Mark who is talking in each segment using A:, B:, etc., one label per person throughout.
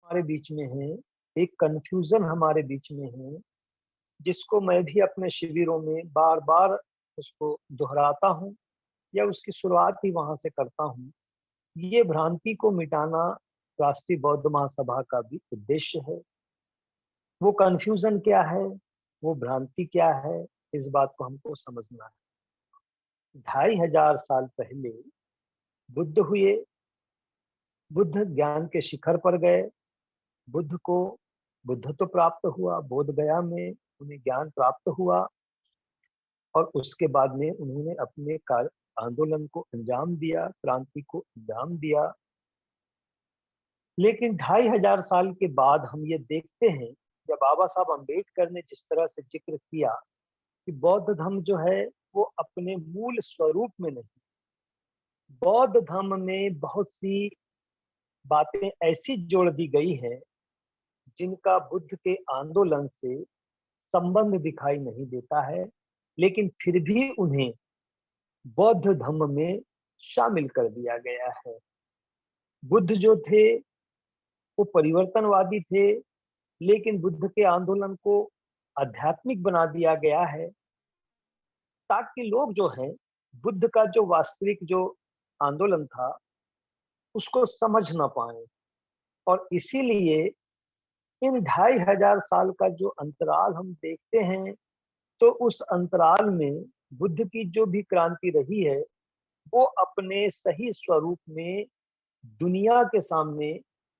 A: हमारे बीच में है, एक कन्फ्यूजन हमारे बीच में है, जिसको मैं भी अपने शिविरों में बार बार उसको दोहराता हूँ या उसकी शुरुआत ही वहां से करता हूँ। ये भ्रांति को मिटाना राष्ट्रीय बौद्ध महासभा का भी उद्देश्य है। वो कन्फ्यूजन क्या है, वो भ्रांति क्या है, इस बात को हमको समझना है। 2500 पहले बुद्ध हुए, बुद्ध ज्ञान के शिखर पर गए। बुद्ध को बुद्धत्व प्राप्त हुआ, बोध गया में उन्हें ज्ञान प्राप्त हुआ और उसके बाद में उन्होंने अपने कार्य आंदोलन को अंजाम दिया, क्रांति को अंजाम दिया। लेकिन 2500 के बाद हम ये देखते हैं, जब बाबा साहब अम्बेडकर ने जिस तरह से जिक्र किया कि बौद्ध धर्म जो है वो अपने मूल स्वरूप में नहीं, बौद्ध धर्म में बहुत सी बातें ऐसी जोड़ दी गई है जिनका बुद्ध के आंदोलन से संबंध दिखाई नहीं देता है, लेकिन फिर भी उन्हें बौद्ध धर्म में शामिल कर दिया गया है। बुद्ध जो थे वो परिवर्तनवादी थे, लेकिन बुद्ध के आंदोलन को आध्यात्मिक बना दिया गया है ताकि लोग जो हैं बुद्ध का जो वास्तविक जो आंदोलन था उसको समझ ना पाए। और इसीलिए इन 2500 का जो अंतराल हम देखते हैं, तो उस अंतराल में बुद्ध की जो भी क्रांति रही है वो अपने सही स्वरूप में दुनिया के सामने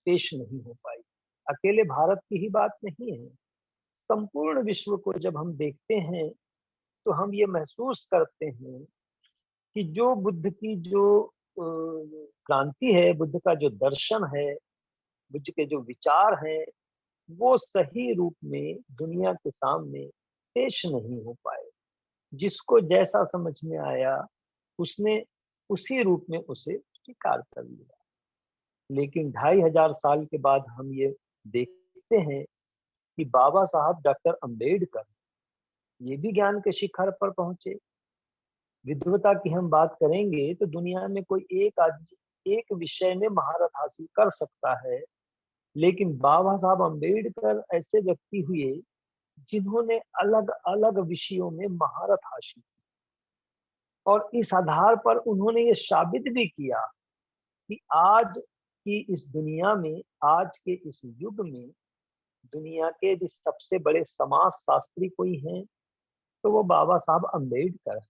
A: पेश नहीं हो पाई। अकेले भारत की ही बात नहीं है, संपूर्ण विश्व को जब हम देखते हैं तो हम ये महसूस करते हैं कि जो बुद्ध की जो क्रांति है, बुद्ध का जो दर्शन है, बुद्ध के जो विचार हैं, वो सही रूप में दुनिया के सामने पेश नहीं हो पाए। जिसको जैसा समझ में आया उसने उसी रूप में उसे स्वीकार कर लिया। लेकिन 2500 के बाद हम ये देखते हैं कि बाबा साहब डॉक्टर अंबेडकर ये भी ज्ञान के शिखर पर पहुंचे। विद्वता की हम बात करेंगे तो दुनिया में कोई एक आदमी एक विषय में महारत हासिल कर सकता है, लेकिन बाबा साहब अंबेडकर ऐसे व्यक्ति हुए जिन्होंने अलग अलग विषयों में महारत हासिल की और इस आधार पर उन्होंने ये साबित भी किया कि आज की इस दुनिया में, आज के इस युग में दुनिया के यदि सबसे बड़े समाज शास्त्री कोई हैं तो वो बाबा साहब अंबेडकर हैं।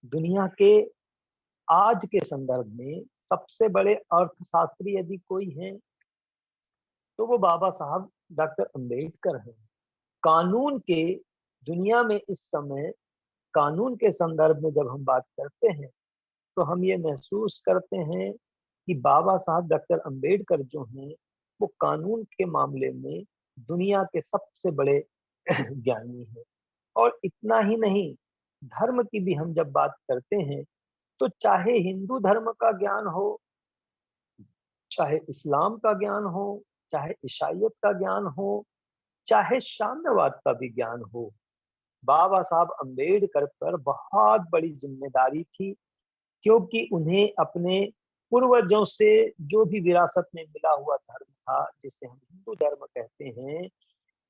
A: दुनिया के आज के संदर्भ में सबसे बड़े अर्थशास्त्री यदि कोई हैं तो वो बाबा साहब डॉक्टर अंबेडकर हैं। कानून के दुनिया में इस समय कानून के संदर्भ में जब हम बात करते हैं तो हम ये महसूस करते हैं कि बाबा साहब डॉक्टर अंबेडकर जो हैं वो कानून के मामले में दुनिया के सबसे बड़े ज्ञानी हैं। और इतना ही नहीं, धर्म की भी हम जब बात करते हैं तो चाहे हिंदू धर्म का ज्ञान हो, चाहे इस्लाम का ज्ञान हो, चाहे ईसाइयत का ज्ञान हो, चाहे साम्यवाद का भी ज्ञान हो, बाबा साहब अंबेडकर पर बहुत बड़ी जिम्मेदारी थी, क्योंकि उन्हें अपने पूर्वजों से जो भी विरासत में मिला हुआ धर्म था, जिसे हम हिंदू धर्म कहते हैं,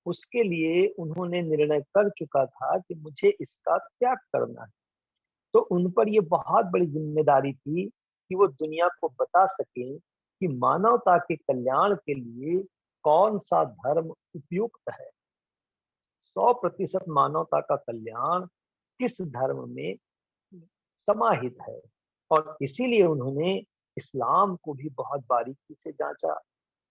A: उसके लिए उन्होंने निर्णय कर चुका था कि मुझे इसका त्याग करना है। तो उन पर ये बहुत बड़ी जिम्मेदारी थी कि वो दुनिया को बता सकें कि मानवता के कल्याण के लिए कौन सा धर्म उपयुक्त है। 100% मानवता का कल्याण किस धर्म में समाहित है। और इसीलिए उन्होंने इस्लाम को भी बहुत बारीकी से जांचा,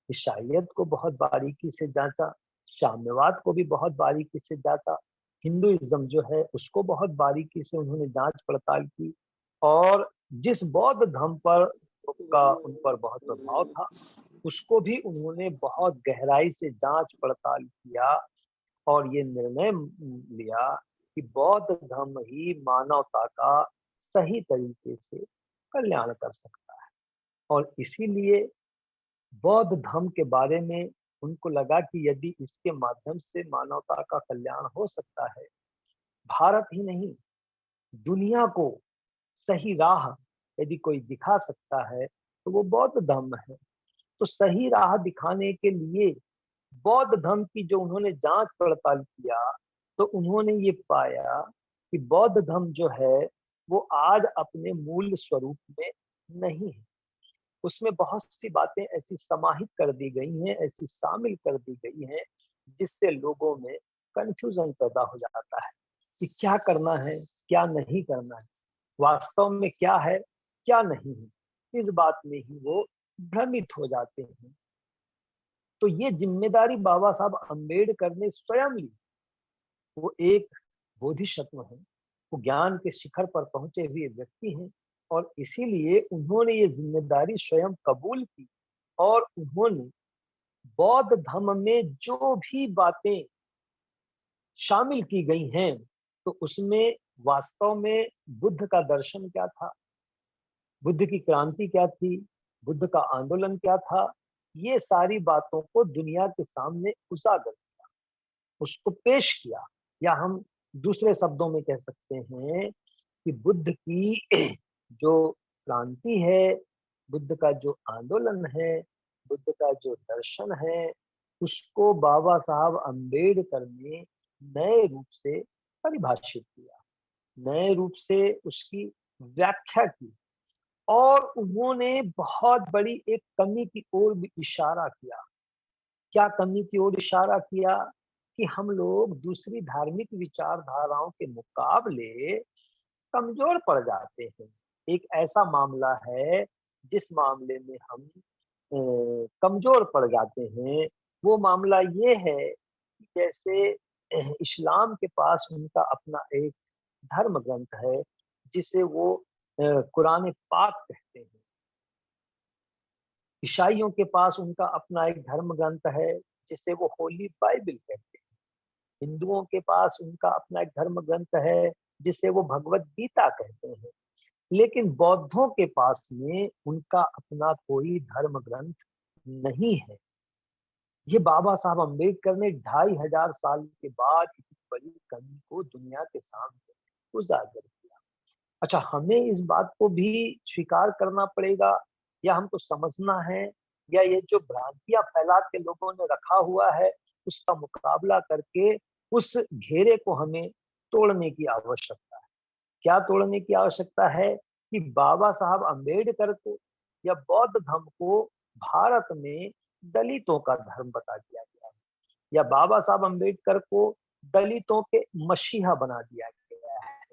A: ईसाइयत को बहुत बारीकी से जांचा, साम्यवाद को भी बहुत बारीकी से जांचा, हिंदुइज्म जो है उसको बहुत बारीकी से उन्होंने जांच पड़ताल की। और जिस बौद्ध धर्म पर का उन पर बहुत प्रभाव था उसको भी उन्होंने बहुत गहराई से जांच पड़ताल किया और ये निर्णय लिया कि बौद्ध धर्म ही मानवता का सही तरीके से कल्याण कर सकता है। और इसीलिए बौद्ध धर्म के बारे में उनको लगा कि यदि इसके माध्यम से मानवता का कल्याण हो सकता है, भारत ही नहीं दुनिया को सही राह यदि कोई दिखा सकता है तो वो बौद्ध धर्म है। तो सही राह दिखाने के लिए बौद्ध धर्म की जो उन्होंने जांच पड़ताल किया, तो उन्होंने ये पाया कि बौद्ध धर्म जो है वो आज अपने मूल स्वरूप में नहीं है। उसमें बहुत सी बातें ऐसी समाहित कर दी गई हैं, ऐसी शामिल कर दी गई हैं, जिससे लोगों में कंफ्यूजन पैदा हो जाता है कि क्या करना है, क्या नहीं करना है, वास्तव में क्या है, क्या नहीं है। इस बात में ही वो भ्रमित हो जाते हैं। तो ये जिम्मेदारी बाबा साहब अम्बेडकर ने स्वयं ली। वो एक बोधिसत्व है, वो ज्ञान के शिखर पर पहुंचे हुए व्यक्ति हैं, और इसीलिए उन्होंने ये जिम्मेदारी स्वयं कबूल की। और उन्होंने बौद्ध धर्म में जो भी बातें शामिल की गई हैं, तो उसमें वास्तव में बुद्ध का दर्शन क्या था, बुद्ध की क्रांति क्या थी, बुद्ध का आंदोलन क्या था, ये सारी बातों को दुनिया के सामने उजागर, उसको पेश किया। या हम दूसरे शब्दों में कह सकते हैं कि बुद्ध की जो क्रांति है, बुद्ध का जो आंदोलन है, बुद्ध का जो दर्शन है, उसको बाबा साहब अम्बेडकर ने नए रूप से परिभाषित किया, नए रूप से उसकी व्याख्या की। और उन्होंने बहुत बड़ी एक कमी की ओर भी इशारा किया। क्या कमी की ओर इशारा किया? कि हम लोग दूसरी धार्मिक विचारधाराओं के मुकाबले कमजोर पड़ जाते हैं। एक ऐसा मामला है जिस मामले में हम कमजोर पड़ जाते हैं, वो मामला ये है कि जैसे इस्लाम के पास उनका अपना एक धर्म ग्रंथ है, जिसे वो कुरान पाक कहते हैं। ईसाइयों के पास उनका अपना एक धर्म ग्रंथ है, जिसे वो होली बाइबल कहते हैं। हिंदुओं के पास उनका अपना एक धर्म ग्रंथ है, जिसे वो भगवत गीता कहते हैं। लेकिन बौद्धों के पास में उनका अपना कोई धर्म ग्रंथ नहीं है। ये बाबा साहब अम्बेडकर ने 2500 साल के बाद इतनी बड़ी कमी को दुनिया के सामने उजागर किया। अच्छा, हमें इस बात को भी स्वीकार करना पड़ेगा, या हमको समझना है, या ये जो भ्रांतियां फैला के लोगों ने रखा हुआ है, उसका मुकाबला करके उस घेरे को हमें तोड़ने की आवश्यकता है। क्या तोड़ने की आवश्यकता है? कि बाबा साहब अम्बेडकर को या बौद्ध धर्म को भारत में दलितों का धर्म बता दिया गया है, या बाबा साहब अम्बेडकर को दलितों के मसीहा बना दिया गया है।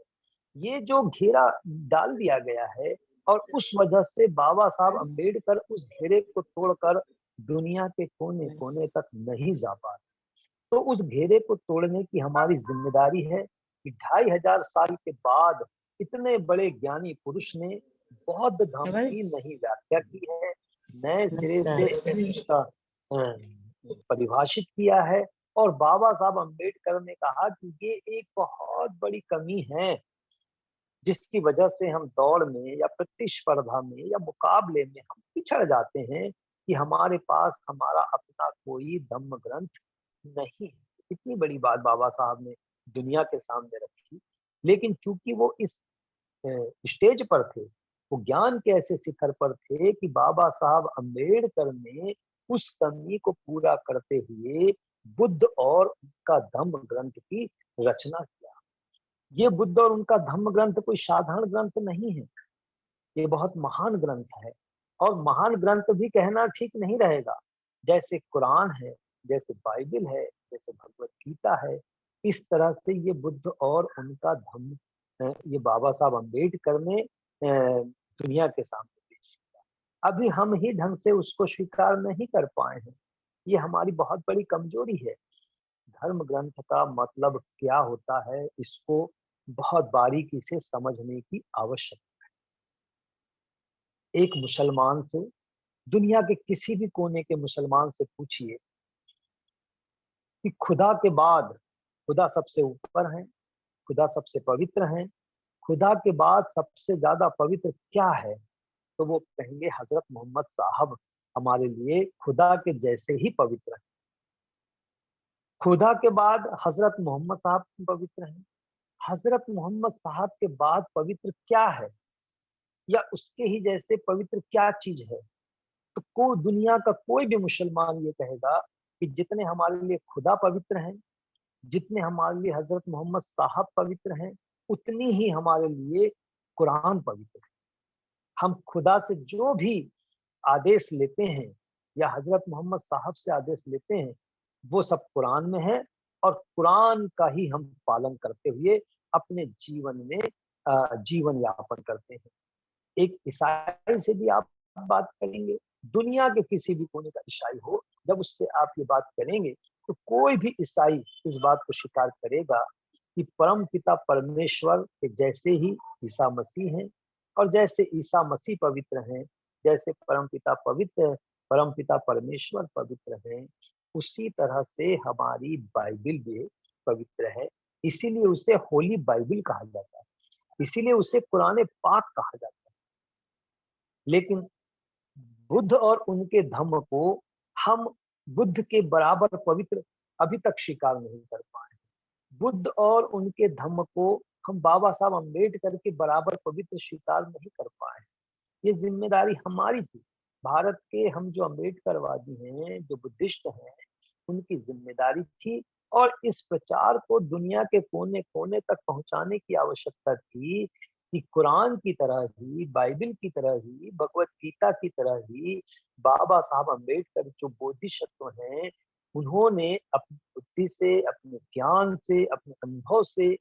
A: ये जो घेरा डाल दिया गया है, और उस वजह से बाबा साहब अम्बेडकर उस घेरे को तोड़कर दुनिया के कोने कोने तक नहीं जा पा रहे। तो उस घेरे को तोड़ने की हमारी जिम्मेदारी है कि 2500 साल के बाद इतने बड़े ज्ञानी पुरुष ने बौद्ध धर्म की नई व्याख्या की है, नए सिरे से उसका परिभाषित किया है। और बाबा साहब अम्बेडकर ने कहा कि ये एक बहुत बड़ी कमी है, जिसकी वजह से हम दौड़ में या प्रतिस्पर्धा में या मुकाबले में हम पिछड़ जाते हैं, कि हमारे पास हमारा अपना कोई धम्म ग्रंथ नहीं है। इतनी बड़ी बात बाबा साहब ने दुनिया के सामने रखी। लेकिन चूंकि वो इस स्टेज पर थे, वो ज्ञान के ऐसे शिखर पर थे, कि बाबा साहब अम्बेडकर ने उस कमी को पूरा करते हुए बुद्ध और उनका धम्म ग्रंथ की रचना किया। ये बुद्ध और उनका धम्म ग्रंथ कोई साधारण ग्रंथ नहीं है, ये बहुत महान ग्रंथ है। और महान ग्रंथ भी कहना ठीक नहीं रहेगा। जैसे कुरान है, जैसे बाइबल है, जैसे भगवत गीता है, इस तरह से ये बुद्ध और उनका धम्म ये बाबा साहब अम्बेडकर ने दुनिया के सामने पेश किया। अभी हम ही ढंग से उसको स्वीकार नहीं कर पाए हैं। ये हमारी बहुत बड़ी कमजोरी है। धर्म ग्रंथ का मतलब क्या होता है, इसको बहुत बारीकी से समझने की आवश्यकता है। एक मुसलमान से, दुनिया के किसी भी कोने के मुसलमान से पूछिए कि खुदा के बाद, खुदा सबसे ऊपर है, खुदा सबसे पवित्र है, खुदा के बाद सबसे ज्यादा पवित्र क्या है, तो वो कहेंगे हजरत मोहम्मद साहब हमारे लिए खुदा के जैसे ही पवित्र है। खुदा के बाद हजरत मोहम्मद साहब पवित्र हैं। हजरत मोहम्मद साहब के बाद पवित्र क्या है, या उसके ही जैसे पवित्र क्या चीज है? तो दुनिया का कोई भी मुसलमान ये कहेगा कि जितने हमारे लिए खुदा पवित्र हैं, जितने हमारे लिए हजरत मोहम्मद साहब पवित्र हैं, उतनी ही हमारे लिए कुरान पवित्र है। हम खुदा से जो भी आदेश लेते हैं या हजरत मोहम्मद साहब से आदेश लेते हैं, वो सब कुरान में है, और कुरान का ही हम पालन करते हुए अपने जीवन में जीवन यापन करते हैं। एक ईसाई से भी आप बात करेंगे, दुनिया के किसी भी कोने का ईसाई हो, जब उससे आप ये बात करेंगे तो कोई भी ईसाई इस बात को स्वीकार करेगा कि परम पिता परमेश्वर के जैसे ही ईसा मसीह हैं, और जैसे ईसा मसीह पवित्र हैं, जैसे परम पिता पवित्र है, परम पिता परमेश्वर पवित्र हैं, उसी तरह से हमारी बाइबिल भी पवित्र है। इसीलिए उसे होली बाइबिल कहा जाता है, इसीलिए उसे कुरान पाक कहा जाता है। लेकिन बुद्ध और उनके धम्म को हम बुद्ध के बराबर पवित्र अभी तक स्वीकार नहीं कर पाए। बुद्ध और उनके धम्म को हम बाबा साहब अम्बेडकर के बराबर पवित्र स्वीकार नहीं कर पाए। ये जिम्मेदारी हमारी थी। भारत के हम जो अम्बेडकरवादी हैं, जो बुद्धिस्ट हैं, उनकी जिम्मेदारी थी, और इस प्रचार को दुनिया के कोने कोने तक पहुंचाने की आवश्यकता थी कि कुरान की तरह ही, बाइबिल की तरह ही, भगवत गीता की तरह ही बाबा साहब अम्बेडकर जो बोधिसत्व हैं, उन्होंने अपनी बुद्धि से, अपने ज्ञान से, अपने अनुभव से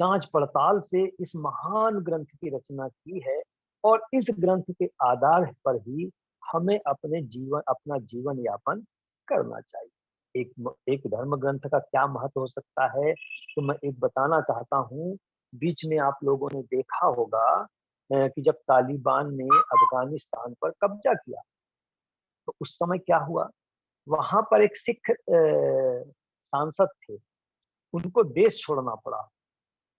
A: जांच पड़ताल से इस महान ग्रंथ की रचना की है, और इस ग्रंथ के आधार पर ही हमें अपना जीवन यापन करना चाहिए। एक धर्म ग्रंथ का क्या महत्व हो सकता है, तो मैं एक बताना चाहता हूँ। बीच में आप लोगों ने देखा होगा कि जब तालिबान ने अफगानिस्तान पर कब्जा किया, तो उस समय क्या हुआ, वहां पर एक सिख सांसद थे, उनको देश छोड़ना पड़ा।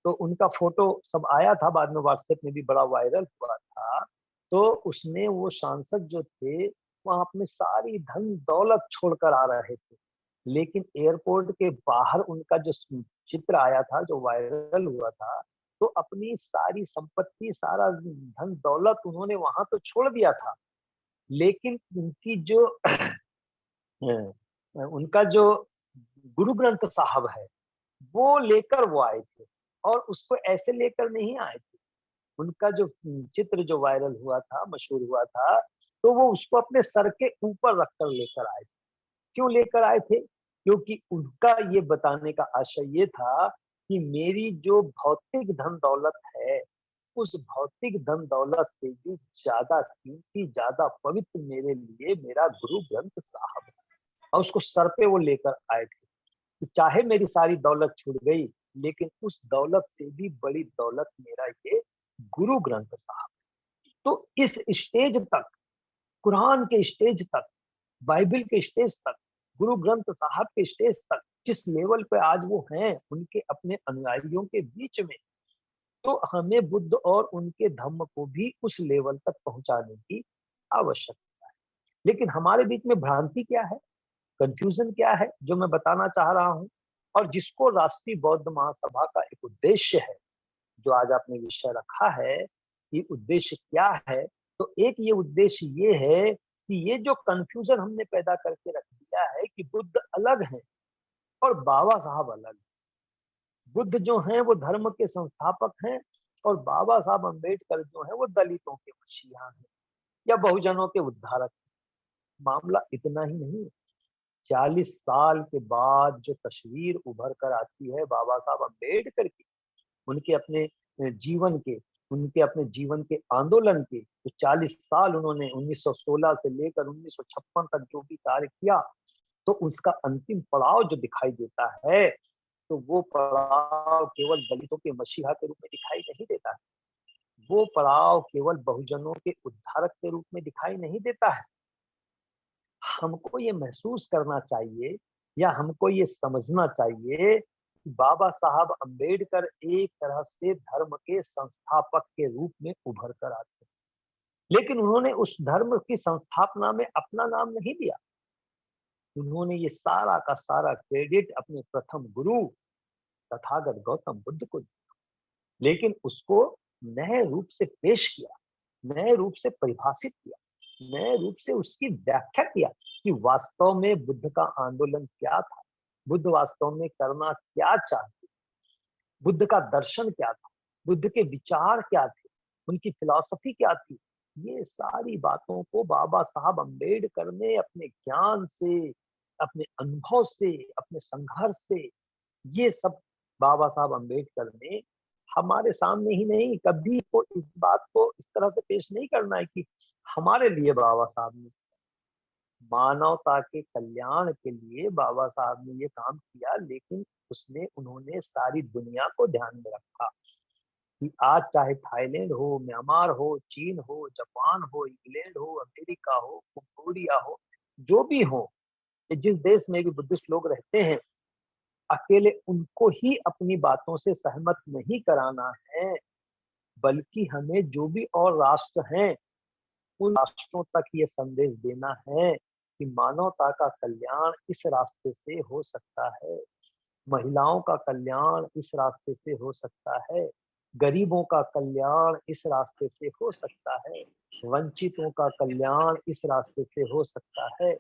A: तो उनका फोटो सब आया था, बाद में व्हाट्सएप में भी बड़ा वायरल हुआ था। तो उसमें वो सांसद जो थे, वहां अपनी सारी धन दौलत छोड़कर आ रहे थे, लेकिन एयरपोर्ट के बाहर उनका जो चित्र आया था, जो वायरल हुआ था, तो अपनी सारी संपत्ति, सारा धन दौलत उन्होंने वहां तो छोड़ दिया था, लेकिन उनकी जो उनका जो गुरु ग्रंथ साहब है, वो लेकर वो आए थे, और उसको ऐसे लेकर नहीं आए थे। उनका जो चित्र जो वायरल हुआ था, मशहूर हुआ था, तो वो उसको अपने सर के ऊपर रखकर लेकर आए थे। क्यों लेकर आए थे? क्योंकि उनका ये बताने का आशय ये था कि मेरी जो भौतिक धन दौलत है, उस भौतिक धन दौलत से भी ज्यादा कीमती, ज्यादा पवित्र मेरे लिए मेरा गुरु ग्रंथ साहब है। और उसको सर पे वो लेकर आए थे कि चाहे मेरी सारी दौलत छूट गई, लेकिन उस दौलत से भी बड़ी दौलत मेरा ये गुरु ग्रंथ साहब। तो इस स्टेज तक, कुरान के स्टेज तक, बाइबिल के स्टेज तक, गुरु ग्रंथ साहब के स्टेज तक, जिस लेवल पे आज वो हैं उनके अपने अनुयायियों के बीच में, तो हमें बुद्ध और उनके धम्म को भी उस लेवल तक पहुंचाने की आवश्यकता है। लेकिन हमारे बीच में भ्रांति क्या है, कंफ्यूजन क्या है, जो मैं बताना चाह रहा हूं, और जिसको राष्ट्रीय बौद्ध महासभा का एक उद्देश्य है, जो आज आपने विषय रखा है कि उद्देश्य क्या है, तो एक ये उद्देश्य ये है कि ये जो कंफ्यूजन हमने पैदा करके रख दिया है कि बुद्ध अलग हैं और बाबा साहब अलग हैं। बुद्ध जो हैं वो धर्म के संस्थापक हैं, और बाबा साहब अम्बेडकर जो हैं वो दलितों के मसीहा हैं या बहुजनों के उद्धारक हैं। मामला इतना ही नहीं, 40 साल के बाद जो तस्वीर उभर कर आती है बाबा साहब अम्बेडकर की, उनके अपने जीवन के, उनके अपने जीवन के आंदोलन के, तो 40 साल उन्होंने 1916 से लेकर 1956 तक जो भी कार्य किया, तो उसका अंतिम पड़ाव जो दिखाई देता है, तो वो पड़ाव केवल दलितों के मसीहा के रूप में दिखाई नहीं देता है, वो पड़ाव केवल बहुजनों के उद्धारक के रूप में दिखाई नहीं देता है। हमको ये महसूस करना चाहिए, या हमको ये समझना चाहिए कि बाबा साहब अम्बेडकर एक तरह से धर्म के संस्थापक के रूप में उभर कर आते हैं, लेकिन उन्होंने उस धर्म की संस्थापना में अपना नाम नहीं दिया। उन्होंने ये सारा का सारा क्रेडिट अपने प्रथम गुरु तथागत गौतम बुद्ध को दिया, लेकिन उसको नए रूप से पेश किया, नए रूप से परिभाषित किया, नए रूप से उसकी व्याख्या किया कि वास्तव में बुद्ध का आंदोलन क्या था, बुद्ध वास्तव में करना क्या चाहते, बुद्ध का दर्शन क्या था, बुद्ध के विचार क्या थे, उनकी फिलॉसफी क्या थी। ये सारी बातों को बाबा साहब अम्बेडकर ने अपने ज्ञान से, अपने अनुभव से, अपने संघर्ष से, ये सब बाबा साहब अम्बेडकर ने हमारे सामने ही नहीं, कभी को इस बात को इस तरह से पेश नहीं करना है कि हमारे लिए बाबा साहब ने, मानवता के कल्याण के लिए बाबा साहब ने ये काम किया, लेकिन उसमें उन्होंने सारी दुनिया को ध्यान में रखा कि आज चाहे थाईलैंड हो, म्यांमार हो, चीन हो, जापान हो, इंग्लैंड हो, अमेरिका हो, कंबोडिया हो, जो भी हो, जिस देश में भी बुद्धिस्ट लोग रहते हैं, अकेले उनको ही अपनी बातों से सहमत नहीं कराना है, बल्कि हमें जो भी और राष्ट्र हैं, उन राष्ट्रों तक ये संदेश देना है कि मानवता का कल्याण इस रास्ते से हो सकता है, महिलाओं का कल्याण इस रास्ते से हो सकता है, गरीबों का कल्याण इस रास्ते से हो सकता है, वंचितों का कल्याण इस रास्ते से हो सकता है।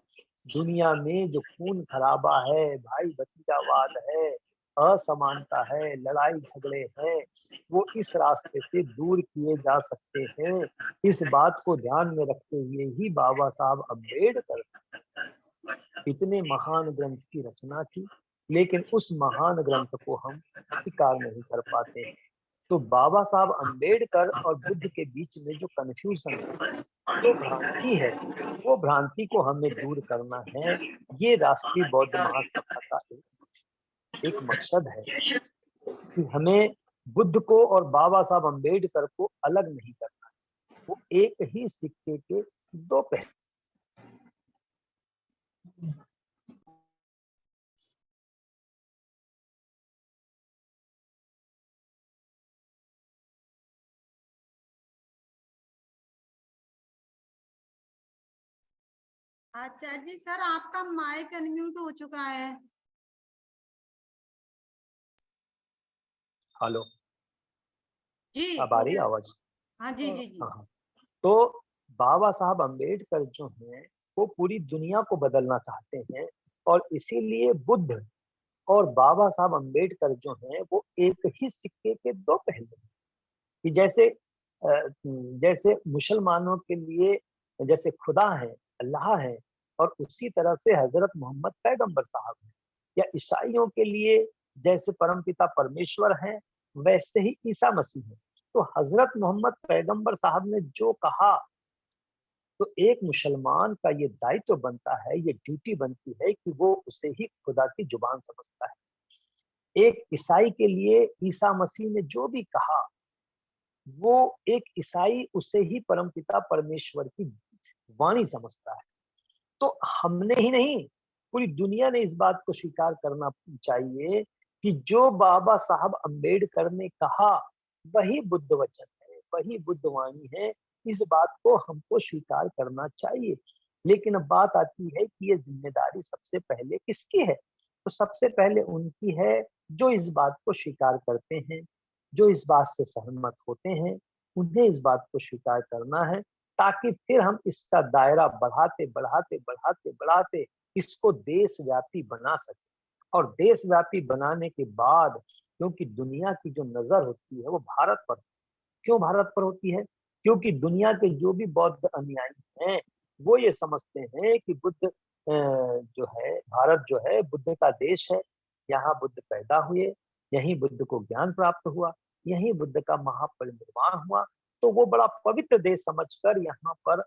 A: दुनिया में जो खून खराबा है, भाई भतीजावाद है, असमानता है, लड़ाई झगड़े हैं, वो इस रास्ते से दूर किए जा सकते हैं। इस बात को ध्यान में रखते हुए ही बाबा साहब अम्बेडकर इतने महान ग्रंथ की रचना की, लेकिन उस महान ग्रंथ को हम स्वीकार नहीं कर पाते हैं। तो बाबा साहब अम्बेडकर और बुद्ध के बीच में जो कन्फ्यूजन है, जो भ्रांति है, वो भ्रांति को हमें दूर करना है। ये राष्ट्रीय बौद्ध महासभा का एक मकसद है कि हमें बुद्ध को और बाबा साहब अम्बेडकर को अलग नहीं करना है। वो एक ही सिक्के के दो पहलू।
B: आचार्य जी सर, आपका माइक अनम्यूट हो चुका है।
A: हेलो
B: जी
A: अब आ रही आवाज?
B: हाँ जी जी जी।
A: हाँ। तो बाबा साहब अम्बेडकर जो हैं वो पूरी दुनिया को बदलना चाहते हैं, और इसीलिए बुद्ध और बाबा साहब अम्बेडकर जो हैं वो एक ही सिक्के के दो पहलू हैं। कि जैसे मुसलमानों के लिए जैसे खुदा है, अल्लाह है, और उसी तरह से हजरत मोहम्मद पैगंबर साहब हैं, या ईसाइयों के लिए जैसे परमपिता परमेश्वर हैं, वैसे ही ईसा मसीह है। तो हजरत मोहम्मद पैगंबर साहब ने जो कहा, तो एक मुसलमान का ये दायित्व बनता है, ये ड्यूटी बनती है कि वो उसे ही खुदा की जुबान समझता है। एक ईसाई के लिए ईसा मसीह ने जो भी कहा, वो एक ईसाई उसे ही परमपिता परमेश्वर की वाणी समझता है। तो हमने ही नहीं, पूरी दुनिया ने इस बात को स्वीकार करना चाहिए कि जो बाबा साहब अम्बेडकर ने कहा, वही बुद्ध वचन है, वही बुद्ध वाणी है। इस बात को हमको स्वीकार करना चाहिए। लेकिन अब बात आती है कि ये जिम्मेदारी सबसे पहले किसकी है? तो सबसे पहले उनकी है जो इस बात को स्वीकार करते हैं, जो इस बात से सहमत होते हैं, उन्हें इस बात को स्वीकार करना है, ताकि फिर हम इसका दायरा बढ़ाते बढ़ाते बढ़ाते बढ़ाते इसको देशव्यापी बना सकें। और देशव्यापी बनाने के बाद, क्योंकि दुनिया की जो नजर होती है वो भारत पर, क्यों भारत पर होती है? क्योंकि दुनिया के जो भी बौद्ध अनुयायी हैं, वो ये समझते हैं कि बुद्ध जो है, भारत जो है बुद्ध का देश है, यहाँ बुद्ध पैदा हुए, यहीं बुद्ध को ज्ञान प्राप्त हुआ, यहीं बुद्ध का महापरिनिर्वाण हुआ। तो वो बड़ा पवित्र देश समझकर यहाँ पर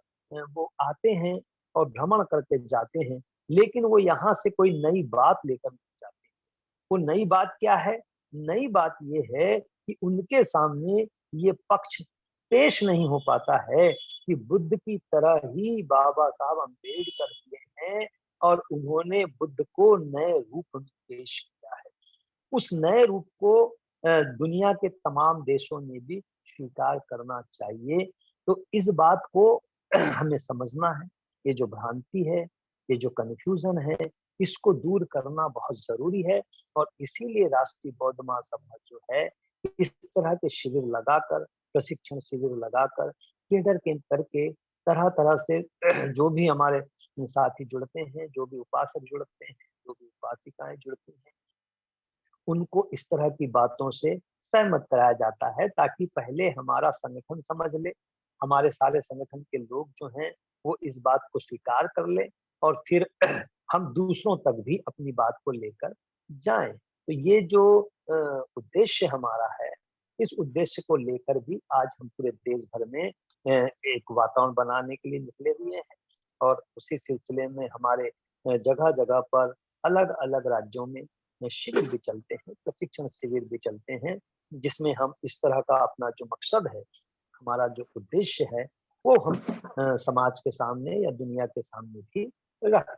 A: वो आते हैं और भ्रमण करके जाते हैं, लेकिन वो यहाँ से कोई नई बात लेकर नहीं जाते। वो नई बात क्या है? नई बात ये है कि उनके सामने ये पक्ष पेश नहीं हो पाता है कि बुद्ध की तरह ही बाबा साहब अम्बेडकर हुए हैं, और उन्होंने बुद्ध को नए रूप में पेश किया है। उस नए रूप को दुनिया के तमाम देशों ने भी स्वीकार करना चाहिए। तो इस बात को हमें समझना है, ये जो भ्रांति है, ये जो कन्फ्यूजन है, इसको दूर करना बहुत जरूरी है। और इसीलिए राष्ट्रीय बौद्ध महासभा जो है, इस तरह के शिविर लगाकर, प्रशिक्षण शिविर लगाकर केडर के करके तरह-तरह से जो भी हमारे साथी जुड़ते हैं, जो भी उपासक जुड़ते हैं, जो भी उपासिकाएँ जुड़ती हैं, उनको इस तरह की बातों से सहमत कराया जाता है ताकि पहले हमारा संगठन समझ ले, हमारे सारे संगठन के लोग जो हैं, वो इस बात को स्वीकार कर लें और फिर हम दूसरों तक भी अपनी बात को लेकर जाएँ। तो ये जो उद्देश्य हमारा है, इस उद्देश्य को लेकर भी आज हम पूरे देश भर में एक वातावरण बनाने के लिए निकले हुए हैं और उसी सिलसिले में हमारे जगह-जगह पर अलग-अलग राज्यों में शिविर भी चलते हैं, प्रशिक्षण शिविर भी चलते हैं, जिसमें हम इस तरह का अपना जो मकसद है, हमारा जो उद्देश्य है, वो हम समाज के सामने या दुनिया के सामने भी रख